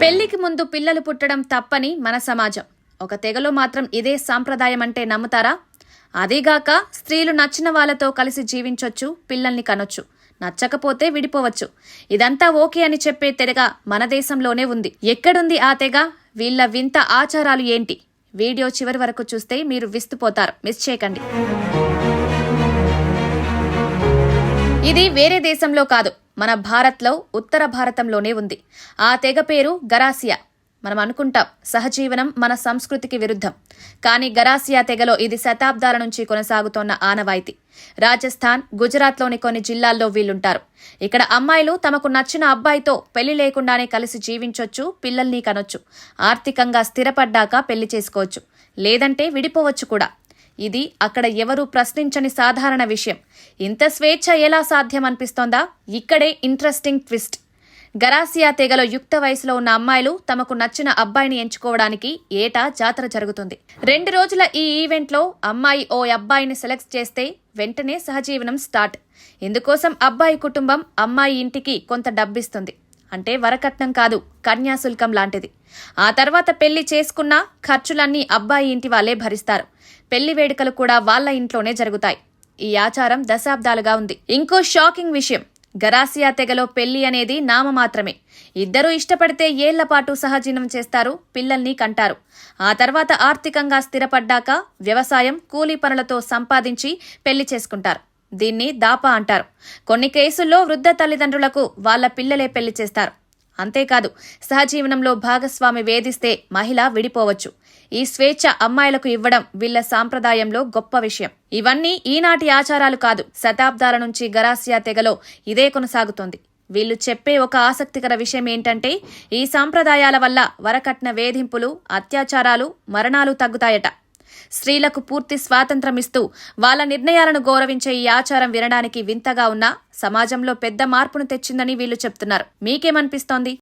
పెళ్లికి ముందు పిల్లలు పుట్టడం తప్పని మన సమాజం. ఒక తెగలో మాత్రం ఇదే సాంప్రదాయం అంటే నమ్ముతారా? అదీగాక స్త్రీలు నచ్చిన వాళ్ళతో కలిసి జీవించొచ్చు, పిల్లల్ని కనొచ్చు, నచ్చకపోతే విడిపోవచ్చు. ఇదంతా ఓకే అని చెప్పే తెగ మన దేశంలోనే ఉంది. ఎక్కడుంది ఆ తెగ? వీళ్ళ వింత ఆచారాలు ఏంటి? వీడియో చివరి వరకు చూస్తే మీరు విస్తుపోతారు. మిస్ చేయకండి. ఇది వేరే దేశంలో కాదు, మన భారత్లో ఉత్తర భారతంలోనే ఉంది. ఆ తెగ పేరు గరాసియా. మనం అనుకుంటాం సహజీవనం మన సంస్కృతికి విరుద్ధం, కానీ గరాసియా తెగలో ఇది శతాబ్దాల నుంచి కొనసాగుతోన్న ఆనవాయితీ. రాజస్థాన్, గుజరాత్లోని కొన్ని జిల్లాల్లో వీళ్లుంటారు. ఇక్కడ అమ్మాయిలు తమకు నచ్చిన అబ్బాయితో పెళ్లి లేకుండానే కలిసి జీవించొచ్చు, పిల్లల్ని కనొచ్చు, ఆర్థికంగా స్థిరపడ్డాక పెళ్లి చేసుకోవచ్చు, లేదంటే విడిపోవచ్చు కూడా. ఇది అక్కడ ఎవరూ ప్రశ్నించని సాధారణ విషయం. ఇంత స్వేచ్ఛ ఎలా సాధ్యం అనిపిస్తోందా? ఇక్కడే ఇంట్రెస్టింగ్ ట్విస్ట్. గరాసియా తెగలో యుక్త వయసులో ఉన్న అమ్మాయిలు తమకు నచ్చిన అబ్బాయిని ఎంచుకోవడానికి ఏటా జాతర జరుగుతుంది. 2 రోజుల ఈ ఈవెంట్లో అమ్మాయి ఓ అబ్బాయిని సెలెక్ట్ చేస్తే వెంటనే సహజీవనం స్టార్ట్. ఇందుకోసం అబ్బాయి కుటుంబం అమ్మాయి ఇంటికి కొంత డబ్బిస్తుంది. అంటే వరకట్నం కాదు, కన్యాశుల్కం లాంటిది. ఆ తర్వాత పెళ్లి చేసుకున్న ఖర్చులన్నీ అబ్బాయి ఇంటి వాళ్ళే భరిస్తారు. పెళ్లి వేడుకలు కూడా వాళ్ల ఇంట్లోనే జరుగుతాయి. ఈ ఆచారం దశాబ్దాలుగా ఉంది. ఇంకో షాకింగ్ విషయం, గరాసియా తెగలో పెళ్లి అనేది నామ మాత్రమే. ఇద్దరూ ఇష్టపడితే ఏళ్లపాటు సహజీవనం చేస్తారు, పిల్లల్ని కంటారు. ఆ తర్వాత ఆర్థికంగా స్థిరపడ్డాక వ్యవసాయం, కూలీ పనులతో సంపాదించి పెళ్లి చేసుకుంటారు. దీన్ని దాపా అంటారు. కొన్ని కేసుల్లో వృద్ధ తల్లిదండ్రులకు వాళ్ల పిల్లలే పెళ్లి చేస్తారు. అంతేకాదు, సహజీవనంలో భాగస్వామి వేధిస్తే మహిళ విడిపోవచ్చు. ఈ స్వేచ్ఛ అమ్మాయిలకు ఇవ్వడం వీళ్ల సాంప్రదాయంలో గొప్ప విషయం. ఇవన్నీ ఈనాటి ఆచారాలు కాదు, శతాబ్దాల నుంచి గరాసియా తెగలో ఇదే కొనసాగుతోంది. వీళ్లు చెప్పే ఒక ఆసక్తికర విషయం ఏంటంటే, ఈ సాంప్రదాయాల వల్ల వరకట్న వేధింపులు, అత్యాచారాలు, మరణాలు తగ్గుతాయట. స్త్రీలకు పూర్తి స్వాతంత్రం ఇస్తూ వాళ్ళ నిర్ణయాలను గౌరవించే ఈ ఆచారం వినడానికి వింతగా ఉన్నా సమాజంలో పెద్ద మార్పును తెచ్చిందని వీళ్లు చెప్తున్నారు. మీకేమనిపిస్తోంది?